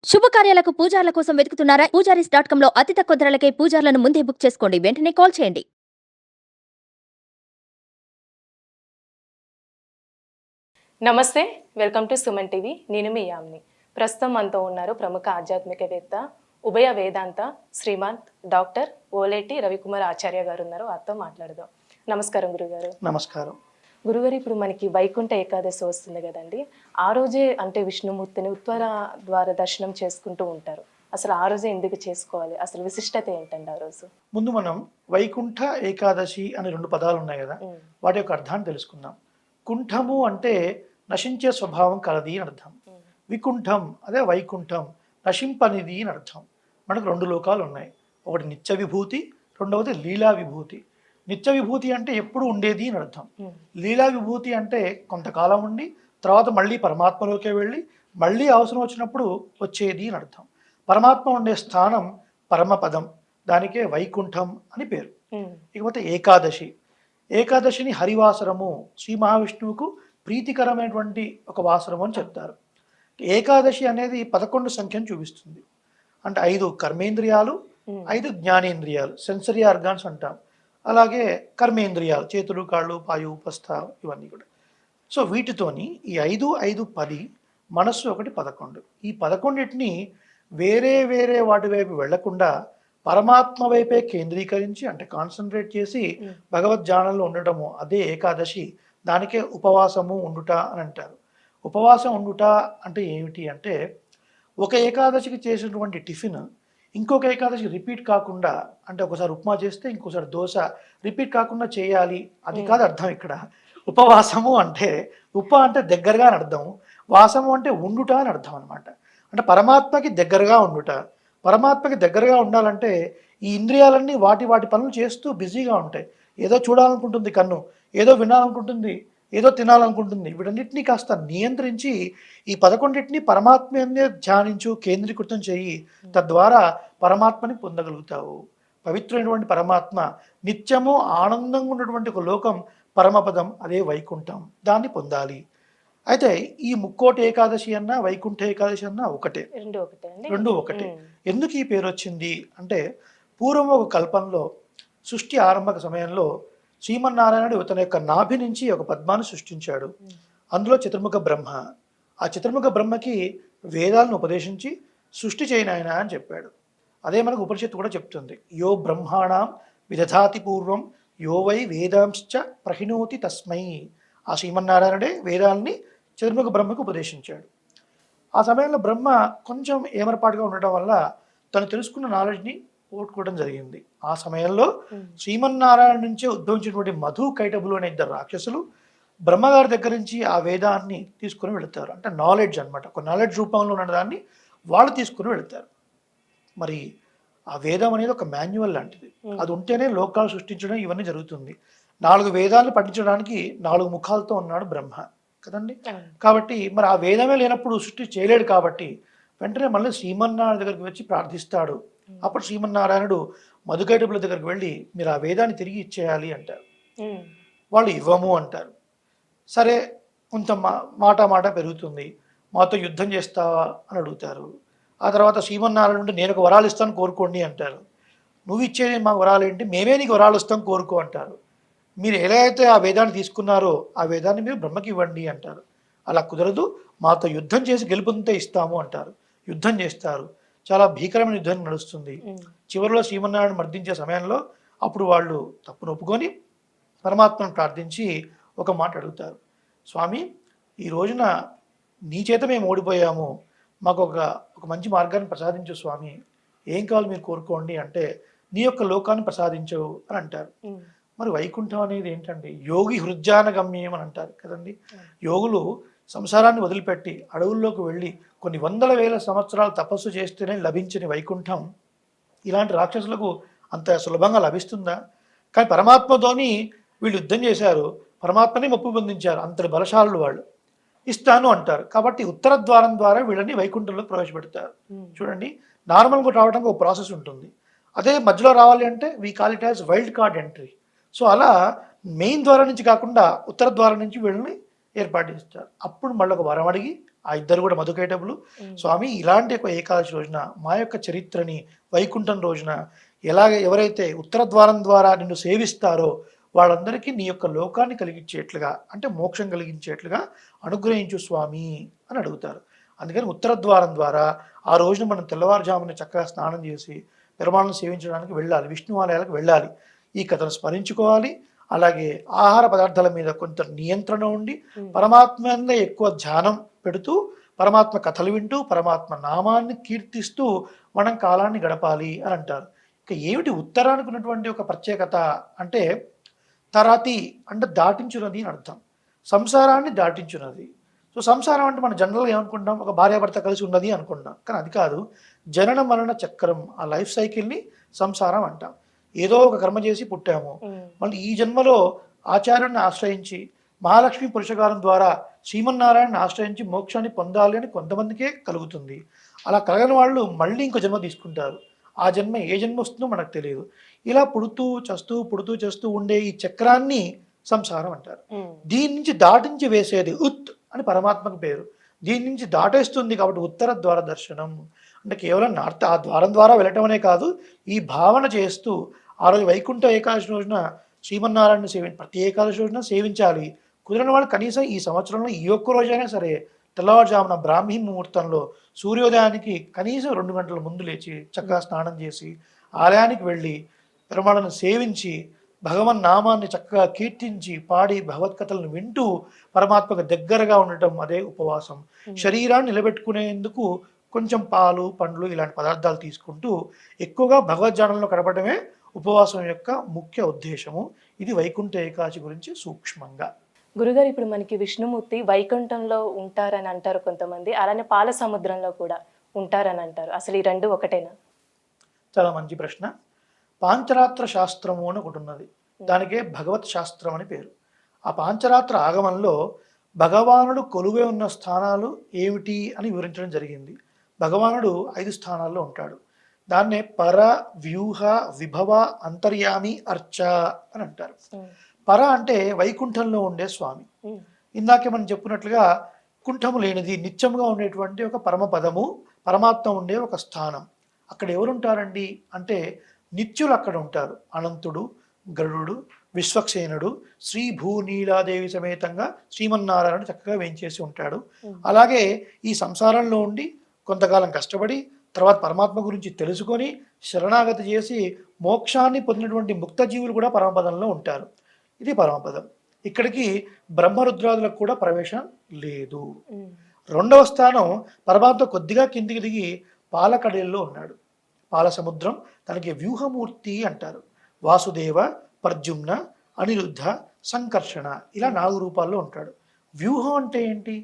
శుభకార్యాలకు పూజార్ల కోసం వెతుకుతున్నారా? పూజారీస్.com లో అతి తక్కువ ధరలకే పూజార్లను ముందే బుక్ చేసుకోండి. వెంటనే కాల్ చేయండి. నమస్తే, వెల్కమ్ టు సుమన్ టీవీ. నేను మీ యామ్ని. ప్రస్తుతం మనతో ఉన్నారు ప్రముఖ ఆధ్యాత్మికవేత్త, ఉభయ వేదాంత శ్రీమాన్ డాక్టర్ ఓలేటి రవికుమార్ ఆచార్య గారు ఉన్నారు. వారితో మాట్లాడదాం. నమస్కారం గురుగారు. నమస్కారం గురుగారు, ఇప్పుడు మనకి వైకుంఠ ఏకాదశి వస్తుంది కదండి. ఆ రోజే అంటే విష్ణుమూర్తిని ఉత్తర ద్వార దర్శనం చేసుకుంటూ ఉంటారు. అసలు ఆ రోజే ఎందుకు చేసుకోవాలి? అసలు విశిష్టత ఏంటండి ఆ రోజు? ముందు మనం వైకుంఠ ఏకాదశి అనే రెండు పదాలు ఉన్నాయి కదా, వాటి యొక్క అర్థాన్ని తెలుసుకుందాం. కుంఠము అంటే నశించే స్వభావం కలది అని అర్థం. వికుంఠం అదే వైకుంఠం, నశింపనిది అని అర్థం. మనకు రెండు లోకాలు ఉన్నాయి. ఒకటి నిత్య విభూతి, రెండవది లీలా విభూతి. నిత్య విభూతి అంటే ఎప్పుడు ఉండేది అని అర్థం. లీలా విభూతి అంటే కొంతకాలం ఉండి తర్వాత మళ్ళీ పరమాత్మలోకే వెళ్ళి మళ్ళీ అవసరం వచ్చినప్పుడు వచ్చేది అని అర్థం. పరమాత్మ ఉండే స్థానం పరమపదం, దానికే వైకుంఠం అని పేరు. ఇకపోతే ఏకాదశి, ఏకాదశిని హరివాసరము, శ్రీ మహావిష్ణువుకు ప్రీతికరమైనటువంటి ఒక వాసరము అని చెప్తారు. ఏకాదశి అనేది 11 సంఖ్యను చూపిస్తుంది. అంటే 5 కర్మేంద్రియాలు, 5 జ్ఞానేంద్రియాలు, సెన్సరీ ఆర్గాన్స్ అంటాం. అలాగే కర్మేంద్రియాలు, చేతులు, కాళ్ళు, పాయు, ఉపస్థ, ఇవన్నీ కూడా. సో వీటితోని ఈ 5, 5, 10, మనస్సు ఒకటి 11. ఈ 11టిని వేరే వేరే వాటి వైపు వెళ్లకుండా పరమాత్మ వైపే కేంద్రీకరించి, అంటే కాన్సన్ట్రేట్ చేసి భగవద్ధ్యానంలో ఉండటము, అదే ఏకాదశి. దానికే ఉపవాసము ఉండుట అని అంటారు. ఉపవాసం ఉండుట అంటే ఏమిటి అంటే, ఒక ఏకాదశికి చేసినటువంటి టిఫిన్ ఇంకొక ఏకాదశికి రిపీట్ కాకుండా, అంటే ఒకసారి ఉప్మా చేస్తే ఇంకోసారి దోశ రిపీట్ కాకుండా చేయాలి, అది కాదు అర్థం ఇక్కడ. ఉపవాసము అంటే ఉప అంటే దగ్గరగా అని అర్థం, వాసము అంటే ఉండుట అని అర్థం అనమాట. అంటే పరమాత్మకి దగ్గరగా ఉండుట. పరమాత్మకి దగ్గరగా ఉండాలంటే ఈ ఇంద్రియాలన్నీ వాటి వాటి పనులు చేస్తూ బిజీగా ఉంటాయి. ఏదో చూడాలనుకుంటుంది కన్ను, ఏదో వినాలనుకుంటుంది, ఏదో తినాలనుకుంటుంది. వీటన్నిటినీ కాస్త నియంత్రించి ఈ 11టిని పరమాత్మనే ధ్యానించు, కేంద్రీకృతం చేయి. తద్వారా పరమాత్మని పొందగలుగుతావు. పవిత్రమైనటువంటి పరమాత్మ, నిత్యము ఆనందంగా ఉన్నటువంటి ఒక లోకం పరమపదం, అదే వైకుంఠం. దాన్ని పొందాలి. అయితే ఈ ముక్కోటి ఏకాదశి అన్నా వైకుంఠ ఏకాదశి అన్నా ఒకటే, రెండు ఒకటే. ఎందుకు ఈ పేరు వచ్చింది అంటే, పూర్వం ఒక కల్పంలో సృష్టి ఆరంభక సమయంలో శ్రీమన్నారాయణుడు తన యొక్క నాభి నుంచి ఒక పద్మాన్ని సృష్టించాడు. అందులో చతుర్ముఖ బ్రహ్మ. ఆ చతుర్ముఖ బ్రహ్మకి వేదాలను ఉపదేశించి సృష్టి చేయనాయన అని చెప్పాడు. అదే మనకు ఉపనిషత్తు కూడా చెప్తుంది. యో బ్రహ్మాణం విదధాతి పూర్వం యో వై వేదాంశ్చ ప్రహిణోతి తస్మై. ఆ శ్రీమన్నారాయణుడే వేదాలని చతుర్ముఖ బ్రహ్మకు ఉపదేశించాడు. ఆ సమయంలో బ్రహ్మ కొంచెం ఏమరపాటుగా ఉండటం వల్ల తను తెలుసుకున్న నాలెడ్జ్ని పోగొట్టుకోవడం జరిగింది. ఆ సమయంలో శ్రీమన్నారాయణ నుంచే ఉద్భవించినటువంటి మధు, కైటబులు అనే 2 రాక్షసులు బ్రహ్మగారి దగ్గర నుంచి ఆ వేదాన్ని తీసుకుని వెళుతారు. అంటే నాలెడ్జ్ అనమాట, ఒక నాలెడ్జ్ రూపంలో ఉన్న దాన్ని వాళ్ళు తీసుకుని వెళుతారు. మరి ఆ వేదం అనేది ఒక మాన్యువల్ లాంటిది. అది ఉంటేనే లోకాలు సృష్టించడం ఇవన్నీ జరుగుతుంది. 4 వేదాలను పఠించడానికి 4 ముఖాలతో ఉన్నాడు బ్రహ్మ కదండి. కాబట్టి మరి ఆ వేదమే లేనప్పుడు సృష్టి చేయలేడు. కాబట్టి వెంటనే మళ్ళీ శ్రీమన్నారాయణ దగ్గరికి వచ్చి ప్రార్థిస్తాడు. అప్పుడు శ్రీమన్నారాయణుడు మధుకైటబుల దగ్గరికి వెళ్ళి మీరు ఆ వేదాన్ని తిరిగి ఇచ్చేయాలి అంటారు. వాళ్ళు ఇవ్వము అంటారు. సరే, కొంత మాట పెరుగుతుంది. మాతో యుద్ధం చేస్తావా అని అడుగుతారు. ఆ తర్వాత శ్రీమన్నారాయణుడు నేను ఒక వరాలు ఇస్తాను కోరుకోండి అంటారు. నువ్వు ఇచ్చేది మాకు వరాలు ఏంటి, మేమే నీకు వరాలు ఇస్తాం కోరుకో అంటారు. మీరు ఎలా అయితే ఆ వేదాన్ని తీసుకున్నారో ఆ వేదాన్ని మీరు బ్రహ్మకి ఇవ్వండి అంటారు. అలా కుదరదు, మాతో యుద్ధం చేసి గెలుపొందితే ఇస్తాము అంటారు. యుద్ధం చేస్తారు. చాలా భీకరమైన యుద్ధం నడుస్తుంది. చివరిలో శ్రీమన్నారాయణ మర్దించే సమయంలో అప్పుడు వాళ్ళు తప్పును ఒప్పుకొని పరమాత్మను ప్రార్థించి ఒక మాట అడుగుతారు. స్వామి, ఈ రోజున నీ చేత మేము ఓడిపోయాము, మాకు ఒక మంచి మార్గాన్ని ప్రసాదించు స్వామి, ఏం కావాలి మీరు కోరుకోండి అంటే నీ యొక్క లోకాన్ని ప్రసాదించవు అని అంటారు. మరి వైకుంఠం అనేది ఏంటంటే యోగి హృజ్జాన గమ్యం అని అంటారు కదండి. యోగులు సంసారాన్ని వదిలిపెట్టి అడవుల్లోకి వెళ్ళి కొన్ని వందల వేల సంవత్సరాలు తపస్సు చేస్తేనే లభించిన వైకుంఠం ఇలాంటి రాక్షసులకు అంత సులభంగా లభిస్తుందా? కానీ పరమాత్మతోని వీళ్ళు యుద్ధం చేశారు, పరమాత్మని మొప్పు పొందించారు. అంతటి బలశాలు వాళ్ళు. ఇస్తాను అంటారు. కాబట్టి ఉత్తర ద్వారం ద్వారా వీళ్ళని వైకుంఠంలో ప్రవేశపెడతారు. చూడండి, నార్మల్గా రావడానికి ఒక ప్రాసెస్ ఉంటుంది. అదే మధ్యలో రావాలి అంటే we call it as wild card entry. So అలా మెయిన్ ద్వారం నుంచి కాకుండా ఉత్తర ద్వారం నుంచి వీళ్ళని ఏర్పాటు చేస్తారు. అప్పుడు మళ్ళీ ఒక వరం అడిగి ఆ ఇద్దరు కూడా మధుకైటబులు. స్వామి ఇలాంటి ఒక ఏకాదశి రోజున మా యొక్క చరిత్రని వైకుంఠం రోజున ఎవరైతే ఉత్తర ద్వారం ద్వారా నిన్ను సేవిస్తారో వాళ్ళందరికీ నీ యొక్క లోకాన్ని కలిగించేట్లుగా, అంటే మోక్షం కలిగించేట్లుగా అనుగ్రహించు స్వామి అని అడుగుతారు. అందుకని ఉత్తర ద్వారం ద్వారా ఆ రోజున మనం తెల్లవారుజామున చక్కగా స్నానం చేసి పెరుమాళను సేవించడానికి వెళ్ళాలి, విష్ణు ఆలయాలకు వెళ్ళాలి, ఈ కథను స్మరించుకోవాలి. అలాగే ఆహార పదార్థాల మీద కొంత నియంత్రణ ఉండి పరమాత్మ ఎక్కువ ధ్యానం పెడుతూ పరమాత్మ కథలు వింటూ పరమాత్మ నామాన్ని కీర్తిస్తూ మనం కాలాన్ని గడపాలి అని అంటారు. ఇక ఏమిటి ఉత్తరానికి ఉన్నటువంటి ఒక ప్రత్యేకత అంటే తరాతి అంటే దాటించున్నది అని అర్థం, సంసారాన్ని దాటించున్నది. సో సంసారం అంటే మనం జనరల్గా ఏమనుకుంటాం, ఒక భార్యాభర్త కలిసి ఉన్నది అనుకుంటాం, కానీ అది కాదు. జనన మరణ చక్రం, ఆ లైఫ్ సైకిల్ని సంసారం అంటాం. ఏదో ఒక కర్మ చేసి పుట్టాము, మళ్ళీ ఈ జన్మలో ఆచార్యుడిని ఆశ్రయించి మహాలక్ష్మి పురుషకారం ద్వారా శ్రీమన్నారాయణని ఆశ్రయించి మోక్షాన్ని పొందాలి అని కొంతమందికే కలుగుతుంది. అలా కలగని వాళ్ళు మళ్ళీ ఇంకో జన్మ తీసుకుంటారు. ఆ జన్మ ఏ జన్మ వస్తుందో మనకు తెలియదు. ఇలా పుడుతూ చేస్తూ ఉండే ఈ చక్రాన్ని సంసారం అంటారు. దీని నుంచి దాటించి వేసేది ఉత్ అని పరమాత్మకు పేరు. దీని నుంచి దాటేస్తుంది కాబట్టి ఉత్తర ద్వార దర్శనం అంటే కేవలం నార్త్ ఆ ద్వారం ద్వారా వెళ్ళటం అనే కాదు, ఈ భావన చేస్తూ ఆ రోజు వైకుంఠ ఏకాదశి రోజున శ్రీమన్నారాయణ ప్రతి ఏకాదశి రోజున సేవించాలి. కుదిరిన వాళ్ళు కనీసం ఈ సంవత్సరంలో ఈ ఒక్క రోజైనా సరే తెల్లవారుజామున బ్రాహ్మీ ముహూర్తంలో సూర్యోదయానికి కనీసం 2 గంటల ముందు లేచి చక్కగా స్నానం చేసి ఆలయానికి వెళ్ళి పెరుమాళను సేవించి భగవన్ నామాన్ని చక్కగా కీర్తించి పాడి భగవత్కథలను వింటూ పరమాత్మకు దగ్గరగా ఉండటం అదే ఉపవాసం. శరీరాన్ని నిలబెట్టుకునేందుకు కొంచెం పాలు పండ్లు ఇలాంటి పదార్థాలు తీసుకుంటూ ఎక్కువగా భగవద్ధ్యానంలో గడపడమే ఉపవాసం యొక్క ముఖ్య ఉద్దేశము. ఇది వైకుంఠ ఏకాదశి గురించి సూక్ష్మంగా. గురుగారు, ఇప్పుడు మనకి విష్ణుమూర్తి వైకుంఠంలో ఉంటారని అంటారు కొంతమంది, అలానే పాల సముద్రంలో కూడా ఉంటారని అంటారు. అసలు ఈ రెండు ఒకటేనా? చాలా మంచి ప్రశ్న. పాంచరాత్ర శాస్త్రము అని ఒకటి ఉన్నది, దానికే భగవత్ శాస్త్రం అని పేరు. ఆ పాంచరాత్ర ఆగమంలో భగవానుడు కొలువే ఉన్న స్థానాలు ఏమిటి అని వివరించడం జరిగింది. భగవానుడు 5 స్థానాల్లో ఉంటాడు. దాన్నే పర, వ్యూహ, విభవ, అంతర్యామి, అర్చ అని అంటారు. పర అంటే వైకుంఠంలో ఉండే స్వామి. ఇందాకే మనం చెప్పుకున్నట్లుగా కుంఠము లేనిది నిత్యముగా ఉండేటువంటి ఒక పరమపదము, పరమాత్మ ఉండే ఒక స్థానం. అక్కడ ఎవరుంటారండి అంటే నిత్యులు అక్కడ ఉంటారు. అనంతుడు, గరుడు, విశ్వక్సేనుడు, శ్రీ భూనీలాదేవి సమేతంగా శ్రీమన్నారాయణుడు చక్కగా వేంచేసి ఉంటాడు. అలాగే ఈ సంసారంలో ఉండి కొంతకాలం కష్టపడి తర్వాత పరమాత్మ గురించి తెలుసుకొని శరణాగతి చేసి మోక్షాన్ని పొందినటువంటి ముక్త జీవులు కూడా పరమపదంలో ఉంటారు. ఇది పరమపదం. ఇక్కడికి బ్రహ్మరుద్రాదులకు కూడా ప్రవేశం లేదు. రెండవ స్థానం పరమాత్మ కొద్దిగా కిందికి దిగి పాలకడలిలో ఉన్నాడు. పాల సముద్రం, తనకి వ్యూహమూర్తి అంటారు. వాసుదేవ, పర్జుమ్న, అనిరుద్ధ, సంకర్షణ ఇలా 4 రూపాల్లో ఉంటాడు. వ్యూహం అంటే ఏంటి?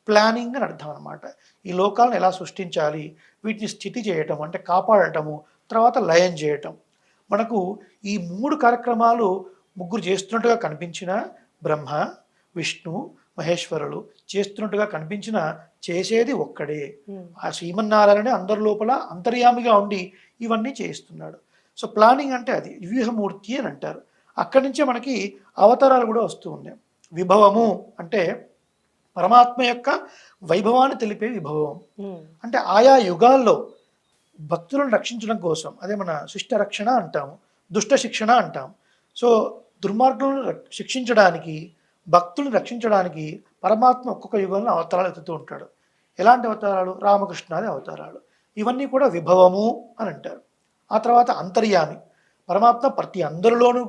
ప్లానింగ్ అని అర్థం అనమాట. ఈ లోకాలను ఎలా సృష్టించాలి, వీటిని స్థితి చేయటం అంటే కాపాడటము, తర్వాత లయం చేయటం. మనకు ఈ 3 కార్యక్రమాలు ముగ్గురు చేస్తున్నట్టుగా కనిపించిన బ్రహ్మ, విష్ణు, మహేశ్వరులు చేస్తున్నట్టుగా కనిపించిన చేసేది ఒక్కడే. ఆ శ్రీమన్నారాయణ అందరి లోపల అంతర్యామిగా ఉండి ఇవన్నీ చేయిస్తున్నాడు. సో ప్లానింగ్ అంటే అది వ్యూహమూర్తి అని అంటారు. అక్కడి నుంచే మనకి అవతారాలు కూడా వస్తూ ఉన్నాయి. విభవము అంటే పరమాత్మ యొక్క వైభవాన్ని తెలిపే విభవం. అంటే ఆయా యుగాల్లో భక్తులను రక్షించడం కోసం, అదే మన శిష్ట రక్షణ అంటాము, దుష్ట శిక్షణ అంటాం. సో దుర్మార్గులను శిక్షించడానికి, భక్తులను రక్షించడానికి పరమాత్మ ఒక్కొక్క యుగంలో అవతారాలు ఎత్తుతూ ఉంటాడు. ఎలాంటి అవతారాలు? రామకృష్ణాది అవతారాలు. ఇవన్నీ కూడా విభవము అని అంటారు. ఆ తర్వాత అంతర్యామి, పరమాత్మ ప్రతి అందరిలోనూ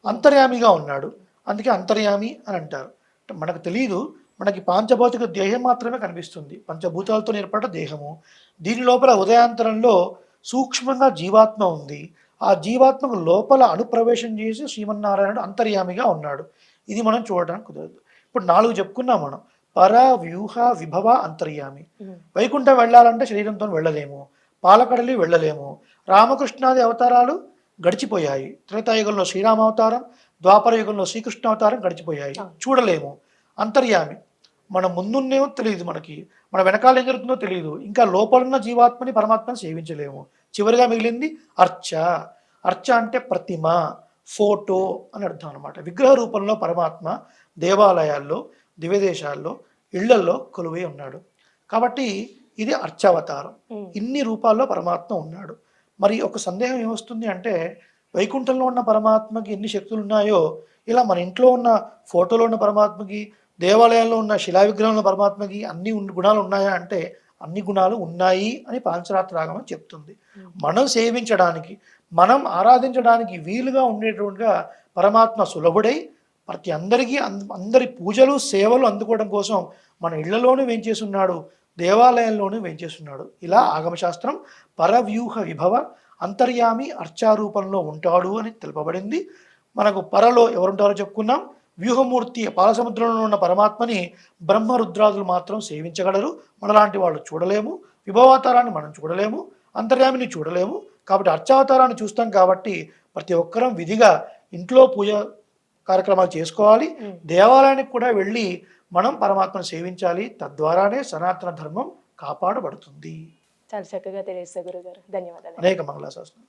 అంతర్యామిగా ఉన్నాడు. అందుకే అంతర్యామి అని అంటారు. మనకు తెలియదు, మనకి పాంచభౌతిక దేహం మాత్రమే కనిపిస్తుంది, పంచభూతాలతో ఏర్పడ్డ దేహము. దీని లోపల ఉదయాంతరంలో సూక్ష్మంగా జీవాత్మ ఉంది. ఆ జీవాత్మకు లోపల అనుప్రవేశం చేసి శ్రీమన్నారాయణుడు అంతర్యామిగా ఉన్నాడు. ఇది మనం చూడడానికి కుదరదు. ఇప్పుడు 4 చెప్పుకున్నాం మనం: పర, వ్యూహ, విభవ, అంతర్యామి. వైకుంఠం వెళ్ళాలంటే శరీరంతో వెళ్ళలేము, పాలకడలి వెళ్ళలేము. రామకృష్ణాది అవతారాలు గడిచిపోయాయి. త్రేతాయుగంలో శ్రీరామ అవతారం, ద్వాపర యుగంలో శ్రీకృష్ణ అవతారం గడిచిపోయాయి, చూడలేము. అంతర్యామి మన ముందున్నేమో తెలియదు, మనకి మన వెనకాల ఏం జరుగుతుందో తెలియదు. ఇంకా లోపలున్న జీవాత్మని పరమాత్మని సేవించలేము. చివరిగా మిగిలింది అర్చ. అర్చ అంటే ప్రతిమ, ఫోటో అని అర్థం అనమాట. విగ్రహ రూపంలో పరమాత్మ దేవాలయాల్లో, దివ్యదేశాల్లో ఇళ్లల్లో కొలువై ఉన్నాడు. కాబట్టి ఇది అర్చావతారం. ఉమ్, ఇన్ని రూపాల్లో పరమాత్మ ఉన్నాడు. మరి ఒక సందేహం ఏమొస్తుంది అంటే, వైకుంఠంలో ఉన్న పరమాత్మకి ఎన్ని శక్తులు ఉన్నాయో, ఇలా మన ఇంట్లో ఉన్న ఫోటోలో ఉన్న పరమాత్మకి, దేవాలయాల్లో ఉన్న శిలా విగ్రహంలో ఉన్న పరమాత్మకి అన్ని గుణాలు ఉన్నాయా అంటే, అన్ని గుణాలు ఉన్నాయి అని పాంచరాత్రాగమం చెప్తుంది. మనం సేవించడానికి, మనం ఆరాధించడానికి వీలుగా ఉండేటువంటిగా పరమాత్మ సులభుడై ప్రతి అందరికీ అందరి పూజలు సేవలు అందుకోవడం కోసం మన ఇళ్లలోనూ వేంచేస్తున్నాడు, దేవాలయంలోనూ వేంచేస్తున్నాడు. ఇలా ఆగమశాస్త్రం పరవ్యూహ విభవ అంతర్యామి అర్చారూపంలో ఉంటాడు అని తెలుపబడింది. మనకు పరలో ఎవరుంటారో చెప్పుకున్నాం. వ్యూహమూర్తి పాలసముద్రంలో ఉన్న పరమాత్మని బ్రహ్మరుద్రాదులు మాత్రం సేవించగలరు. మనలాంటి వాళ్ళు చూడలేము. విభవావతారాన్ని మనం చూడలేము, అంతర్యామిని చూడలేము. కాబట్టి అర్చావతారాన్ని చూస్తాం. కాబట్టి ప్రతి ఒక్కరం విధిగా ఇంట్లో పూజ కార్యక్రమాలు చేసుకోవాలి. దేవాలయానికి కూడా వెళ్ళి మనం పరమాత్మను సేవించాలి. తద్వారానే సనాతన ధర్మం కాపాడబడుతుంది. చాలా చక్కగా తెలియజేశారు గురుగారు. ధన్యవాదాలు. అనేక మంగళాశాసనం.